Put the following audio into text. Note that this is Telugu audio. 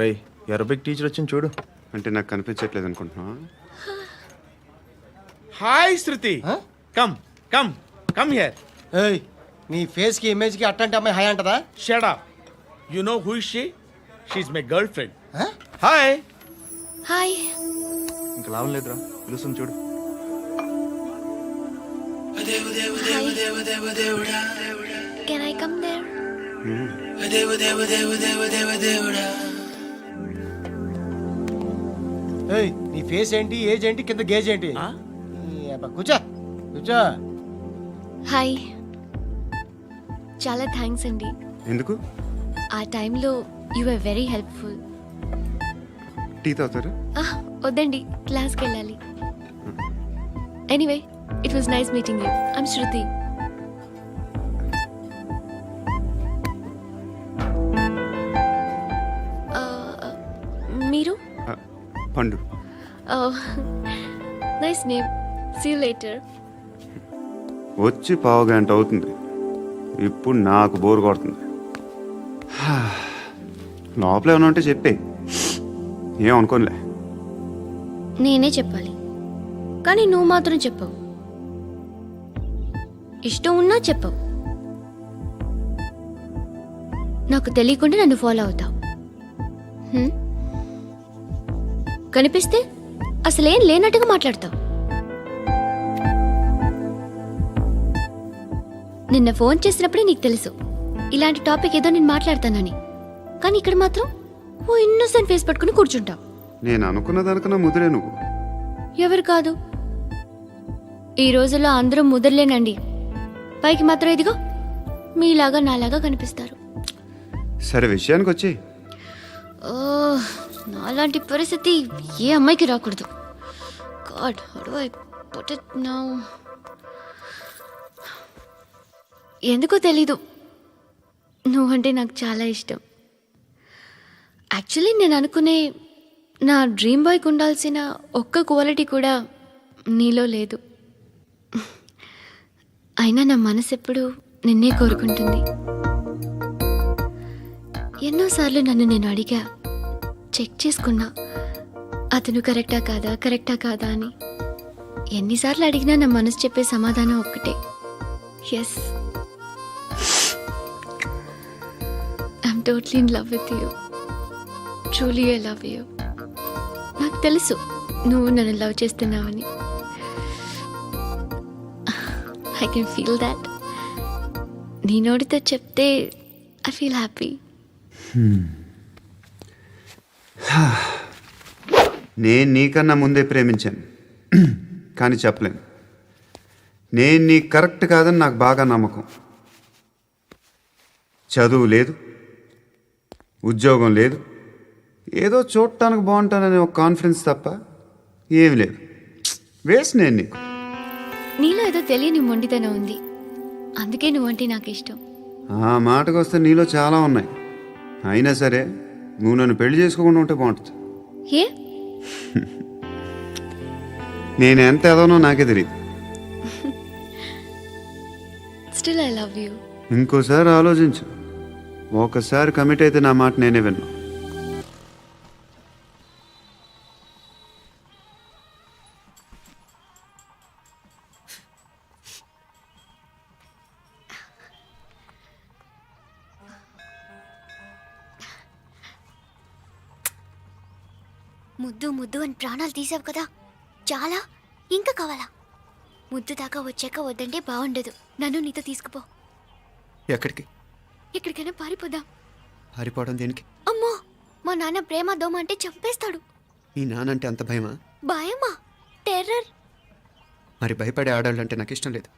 రై అరబిక్ టీచర్ వచ్చింది చూడు. అంటే నాకు కనిపించట్లేదు అనుకుంటున్నా. Hi Shruti, come come come here. ఏయ్, నీ ఫేస్ కి ఇమేజ్ కి అట్లాంటి అమ్మాయి హాయ్ అంటదా? Shut up. You know who is she? She is my girlfriend. Hi. Hi. ఇంకా లాభం లేదురా, పిలుస్తుంది చూడు. Can I come there? ఏయ్, నీ ఫేస్ ఏంటి, ఏజ్ ఏంటి, కింద గేజ్ ఏంటి? కూర్చో కూర్చో. హాయ్. చాలా థ్యాంక్స్ అండి. ఎందుకు? ఆ టైంలో you are very helpful. Tea తాగుతారా? వద్దండి, క్లాస్కి వెళ్ళాలి. Anyway, it was nice meeting you. I'm Shruti. మీరు? Pandu. Nice name. See you later. వచ్చి పావు గంట అవుతుంది. ఇప్పుడు నాకు బోర్ కొడుతుంది. లోపల ఏమైనా ఉంటే చెప్పే, ఏమనుకోనిలే. నేనే చెప్పాలి, కానీ నువ్వు మాత్రం చెప్పవు. ఇష్టం ఉన్నా చెప్పవు. నాకు తెలియకుండా నన్ను ఫాలో అవుతావు. కనిపిస్తే అసలేం లేనట్టుగా మాట్లాడతావు. నిన్న ఫోన్ చేసినప్పుడే నీకు తెలుసు ఇలాంటి టాపిక్ ఏదో నేను మాట్లాడతానని, కానీ ఇక్కడ మాత్రం ఓ ఇన్నోసెంట్ ఫేస్ పట్టుకుని కూర్చుంటావు. నేను అనుకున్నదానికన్నా ముదిరే నువ్వు. ఎవరు కాదు, ఈ రోజుల్లో అందరూ ముదరలేనండి. పైకి మాత్రం ఇదిగో మీలాగా నాలాగా కనిపిస్తారు. సరే, విషయానికి వచ్చి. నాలాంటి పరిస్థితి ఏ అమ్మాయికి రాకూడదు. God, how do I put it now? ఎందుకో తెలీదు, నువ్వంటే నాకు చాలా ఇష్టం. యాక్చువల్లీ నేను అనుకునే నా డ్రీమ్ బాయ్కి ఉండాల్సిన ఒక్క క్వాలిటీ కూడా నీలో లేదు. అయినా నా మనసు ఎప్పుడు నిన్నే కోరుకుంటుంది. ఎన్నోసార్లు నన్ను నేను అడిగా, చెక్ చేసుకున్నా అతను కరెక్టా కాదా అని. ఎన్నిసార్లు అడిగినా నా మనసు చెప్పే సమాధానం ఒక్కటే, yes, I'm totally in love with you. Truly I love you. నాకు తెలుసు నువ్వు నన్ను లవ్ చేస్తున్నావని. I can feel that. నీ నోటితో చెప్తే ఐ ఫీల్ హ్యాపీ. నేను నీకన్నా ముందే ప్రేమించాను, కానీ చెప్పలేను. నేను నీకు కరెక్ట్ కాదని నాకు బాగా నమ్మకం. చదువు లేదు, ఉద్యోగం లేదు, ఏదో చూడటానికి బాగుంటాననే ఒక కాన్ఫిడెన్స్ తప్ప ఏమి లేదు. వేస్ట్ నేను నీకు. నీలో ఏదో తెలియని మొండితనం ఉంది, అందుకే నువ్వంటే నాకు ఇష్టం. ఆ మాటకు వస్తే నీలో చాలా ఉన్నాయి. అయినా సరే నువ్వు నన్ను పెళ్లి చేసుకోకుండా ఉంటే బాగుంటుంది. ఏ? నేను ఎంత ఎదవనో నాకే తెలియదు. Still I love you. ఇంకోసారి ఆలోచించు. ఒకసారి కమిట్ అయితే నా మాట నేనే విన్నా. ముద్దు ముద్దు అని ప్రాణాలు తీసావు కదా, చాలా. ఇంకా కావాలా? ముద్దు దాకా వచ్చాక వద్దంటే బాగుండదు. నన్ను నీతో తీసుకుపో. ఎక్కడికి? ఎక్కడికైనా పారిపోదాం. పారిపోవడం దేనికి? అమ్మో, మా నాన్న ప్రేమ దోమ అంటే చంపేస్తాడు. ఈ నానంటే అంత భయమా? భయమా? టెర్రర్. మరి భయపడే ఆడాలంటే నాకు ఇష్టం లేదు.